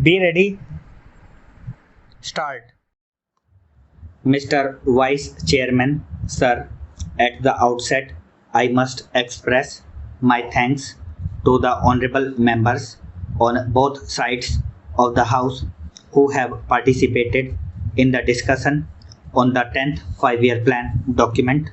Be ready. Start. Mr. Vice Chairman, sir, at the outset, I must express my thanks to the honorable members on both sides of the House who have participated in the discussion on the 10th five-year plan document.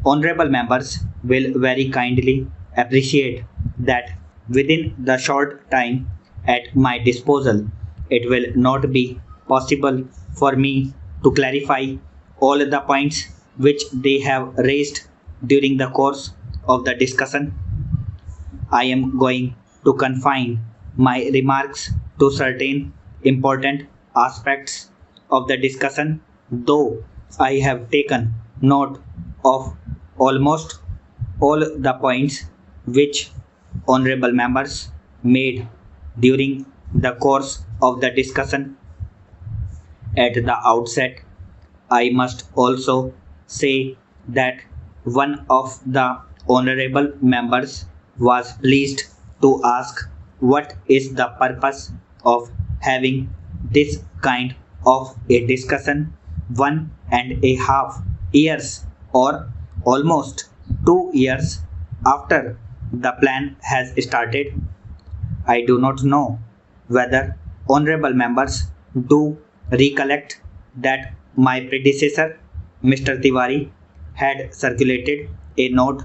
Honorable members will very kindly appreciate that within the short time at my disposal, it will not be possible for me to clarify all the points which they have raised during the course of the discussion. I am going to confine my remarks to certain important aspects of the discussion, though I have taken note of almost all the points which honorable members made during the course of the discussion. At the outset, I must also say that one of the honorable members was pleased to ask what is the purpose of having this kind of a discussion 1.5 years or almost 2 years after the plan has started. I do not know whether honorable members do recollect that my predecessor, Mr. Tiwari, had circulated a note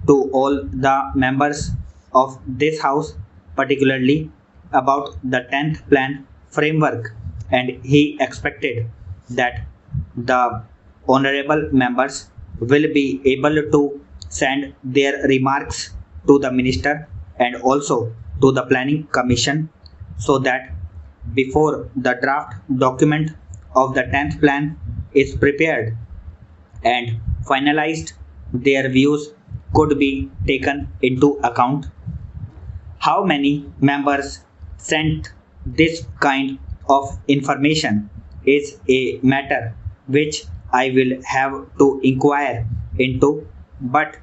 to all the members of this House, particularly about the 10th plan framework, and he expected that the honorable members will be able to send their remarks to the minister and also to the planning commission so that before the draft document of the 10th plan is prepared and finalized, their views could be taken into account. How many members sent this kind of information is a matter which I will have to inquire into, but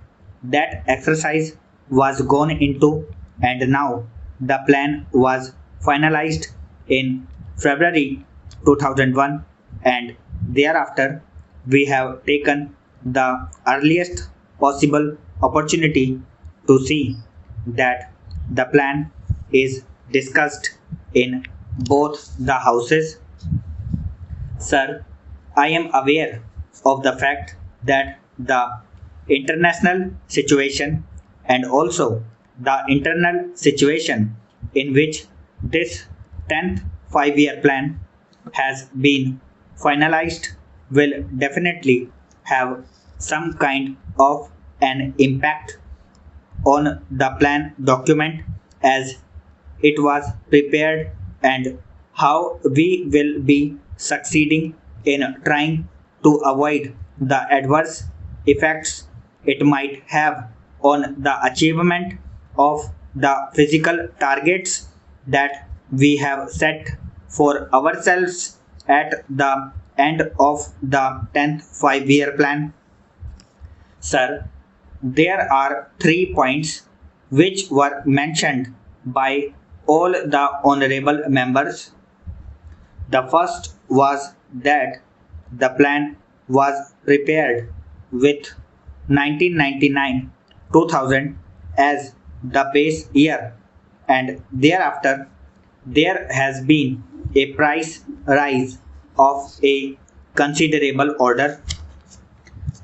that exercise was gone into and now the plan was finalized in February 2001, and thereafter we have taken the earliest possible opportunity to see that the plan is discussed in both the houses. Sir, I am aware of the fact that the international situation and also the internal situation in which this 10th five-year plan has been finalized will definitely have some kind of an impact on the plan document as it was prepared and how we will be succeeding in trying to avoid the adverse effects it might have on the achievement of the physical targets that we have set for ourselves at the end of the 10th five-year plan. Sir, there are 3 points which were mentioned by all the honorable members. The first was that the plan was prepared with 1999-2000 as the base year, and thereafter there has been a price rise of a considerable order.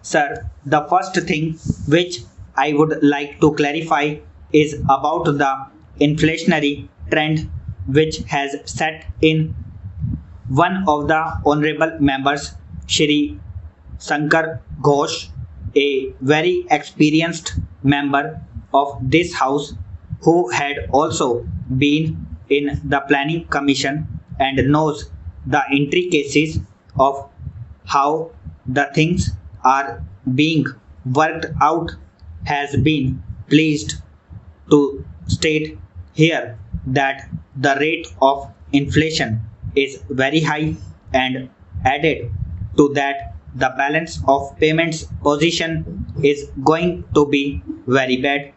Sir, the first thing which I would like to clarify is about the inflationary trend which has set in. One of the honorable members, Shri Shankar Ghosh, a very experienced member of this House who had also been in the planning commission and knows the intricacies of how the things are being worked out, has been pleased to state here that the rate of inflation is very high, and added to that the balance of payments position is going to be very bad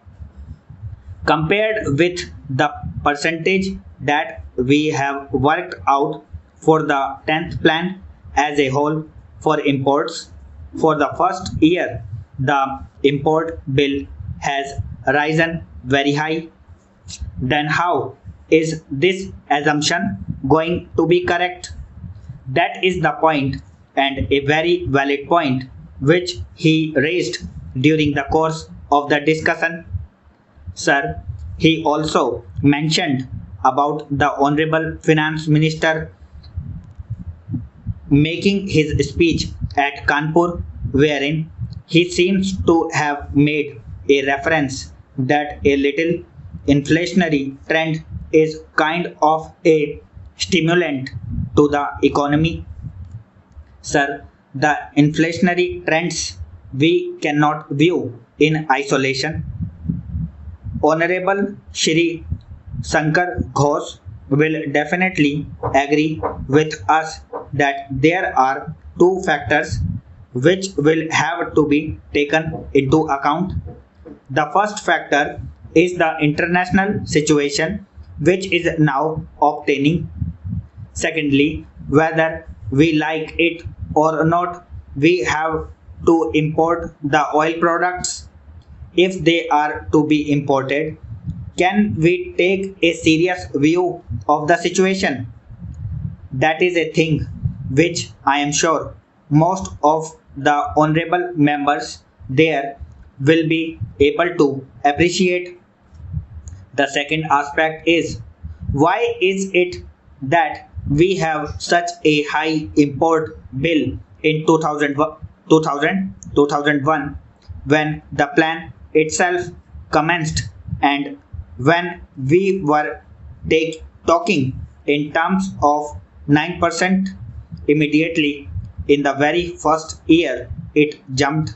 compared with the percentage that we have worked out for the 10th plan as a whole for imports. For the first year, the import bill has risen very high. Then how is this assumption going to be correct? That is the point, and a very valid point, which he raised during the course of the discussion. Sir, he also mentioned about the Honorable Finance Minister making his speech at Kanpur, wherein he seems to have made a reference that a little inflationary trend is kind of a stimulant to the economy. Sir, the inflationary trends we cannot view in isolation. Honorable Shri Shankar Ghosh will definitely agree with us that there are two factors which will have to be taken into account. The first factor is the international situation which is now obtaining. Secondly, whether we like it or not, we have to import the oil products. If they are to be imported, can we take a serious view of the situation? That is a thing which I am sure most of the honorable members there will be able to appreciate. The second aspect is, why is it that we have such a high import bill in 2001 when the plan itself commenced, and when we were talking in terms of 9% immediately in the very first year it jumped.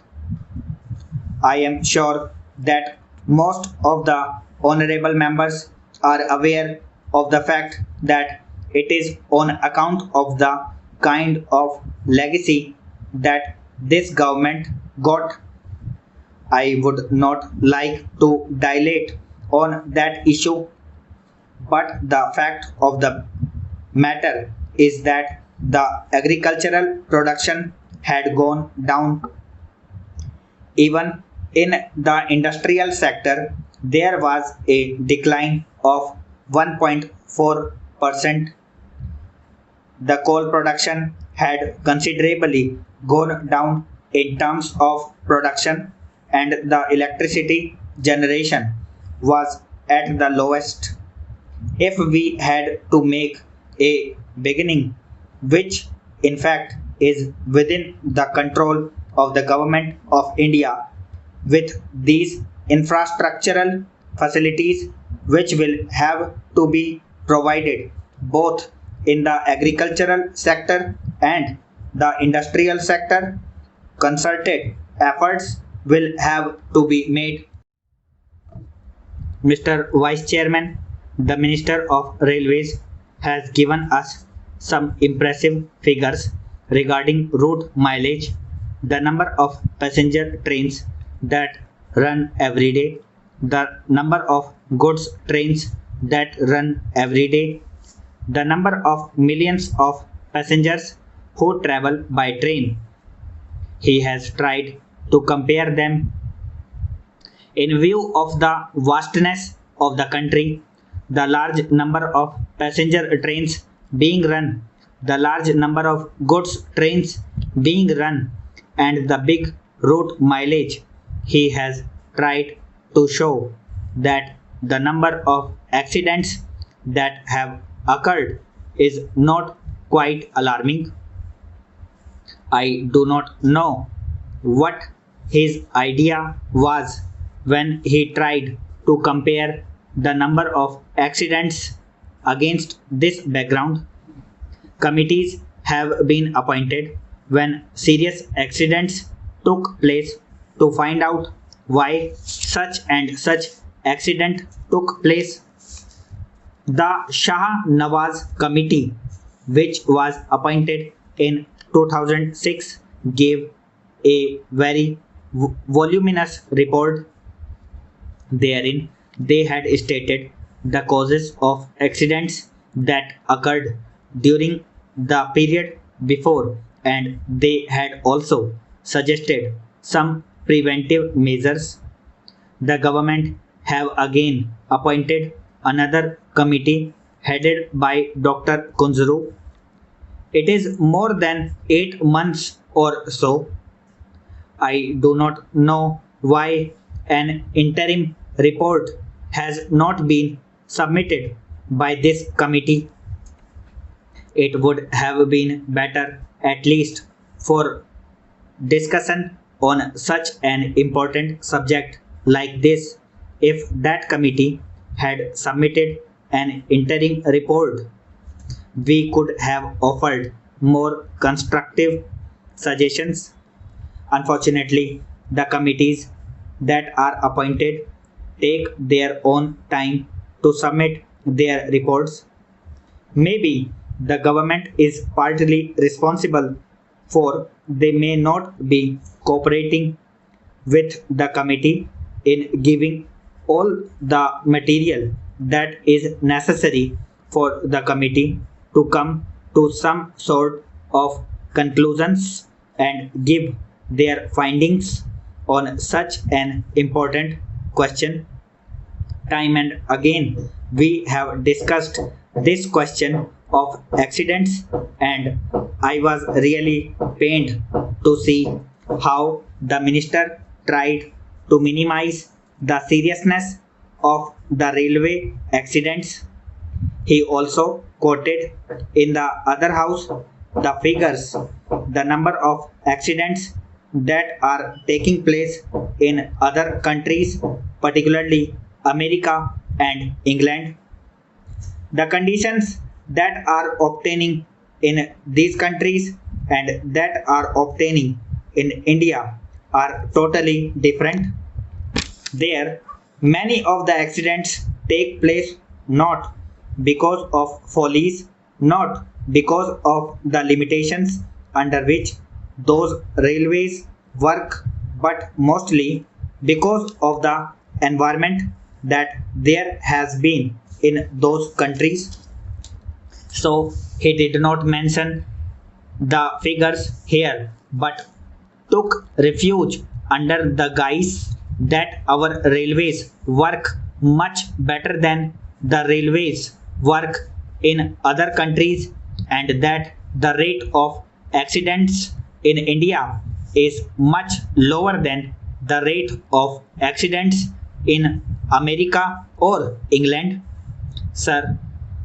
I am sure that most of the honorable members are aware of the fact that it is on account of the kind of legacy that this government got. I would not like to dilate on that issue, but the fact of the matter is that the agricultural production had gone down. Even in the industrial sector, there was a decline of 1.4%. The coal production had considerably gone down in terms of production, and the electricity generation was at the lowest. If we had to make a beginning, which in fact is within the control of the government of India, with these infrastructural facilities which will have to be provided both in the agricultural sector and the industrial sector, concerted efforts will have to be made. Mr. Vice Chairman, the Minister of Railways has given us some impressive figures regarding route mileage, the number of passenger trains that run every day, the number of goods trains that run every day, the number of millions of passengers who travel by train. He has tried to compare them. In view of the vastness of the country, the large number of passenger trains being run, the large number of goods trains being run, and the big route mileage, he has tried to show that the number of accidents that have occurred is not quite alarming. I do not know what his idea was when he tried to compare the number of accidents against this background. Committees have been appointed when serious accidents took place to find out why such and such accident took place. The Shah Nawaz Committee, which was appointed in 2006, gave a very voluminous report. Therein, they had stated the causes of accidents that occurred during the period before, and they had also suggested some preventive measures. The government have again appointed another committee headed by Dr. Kunzuru. It is more than 8 months or so. I do not know why an interim report has not been submitted by this committee. It would have been better, at least for discussion on such an important subject like this, if that committee had submitted an interim report. We could have offered more constructive suggestions. Unfortunately, the committees that are appointed take their own time to submit their reports. Maybe the government is partly responsible for they may not be cooperating with the committee in giving all the material that is necessary for the committee to come to some sort of conclusions and give their findings on such an important question. Time and again, we have discussed this question of accidents, and I was really pained to see how the minister tried to minimize the seriousness of the railway accidents. He also quoted in the other house the figures, the number of accidents that are taking place in other countries, particularly America and England. The conditions that are obtaining in these countries and that are obtaining in India are totally different. There, many of the accidents take place not because of follies, not because of the limitations under which those railways work, but mostly because of the environment that there has been in those countries. So he did not mention the figures here, but took refuge under the guise that our railways work much better than the railways work in other countries, and that the rate of accidents in India is much lower than the rate of accidents in America or England. Sir,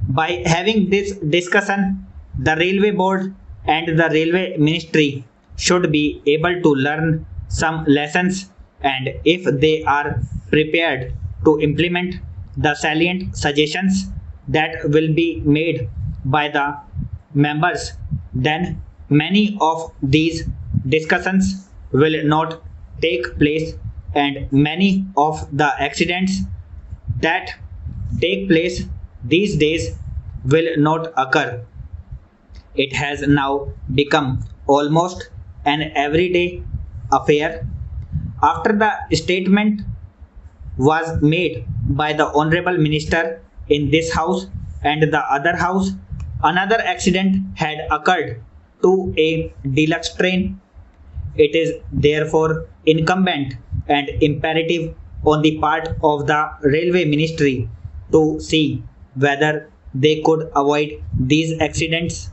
by having this discussion, the railway board and the railway ministry should be able to learn some lessons, and if they are prepared to implement the salient suggestions that will be made by the members, then many of these discussions will not take place, and many of the accidents that take place these days will not occur. It has now become almost an everyday affair. After the statement was made by the Honorable Minister in this house and the other house, another accident had occurred to a deluxe train. It is therefore incumbent and imperative on the part of the Railway Ministry to see whether they could avoid these accidents.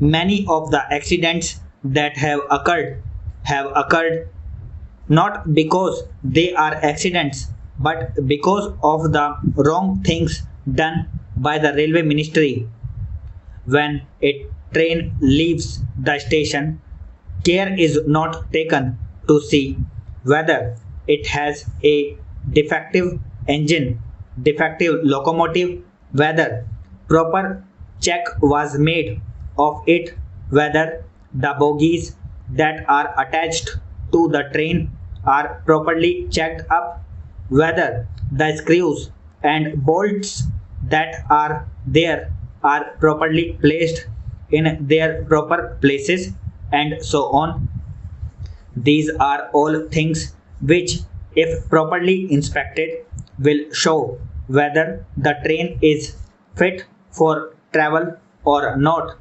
Many of the accidents that have occurred not because they are accidents, but because of the wrong things done by the Railway Ministry. When a train leaves the station, care is not taken to see whether it has a defective engine, defective locomotive, whether proper check was made of it, whether the bogies that are attached to the train are properly checked up, whether the screws and bolts that are there are properly placed in their proper places, and so on. These are all things which, if properly inspected, will show whether the train is fit for travel or not,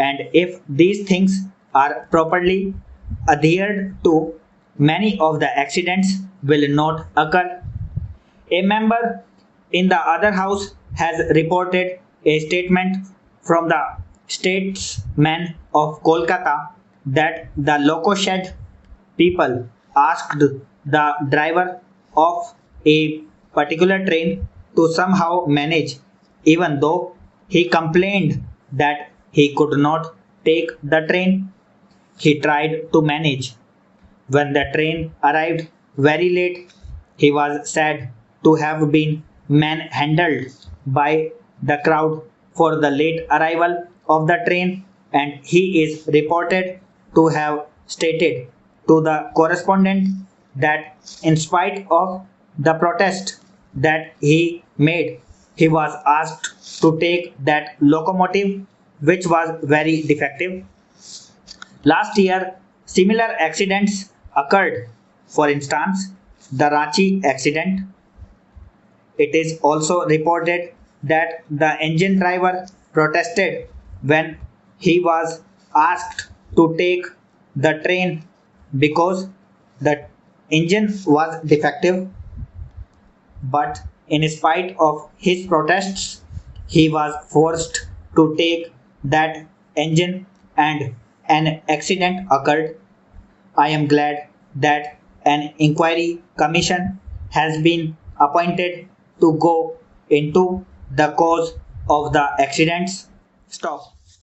and if these things are properly adhered to, many of the accidents will not occur. A member in the other house has reported a statement from the statesman of Kolkata that the loco shed people asked the driver of a particular train to somehow manage, even though he complained that he could not take the train. He tried to manage. When the train arrived very late, he was said to have been manhandled by the crowd for the late arrival of the train, and he is reported to have stated to the correspondent that in spite of the protest that he made, he was asked to take that locomotive, which was very defective. Last year, similar accidents occurred. For instance, the Ranchi accident. It is also reported that the engine driver protested when he was asked to take the train because the engine was defective, but in spite of his protests, he was forced to take that engine and an accident occurred. I am glad that an inquiry commission has been appointed to go into the cause of the accidents. Stop.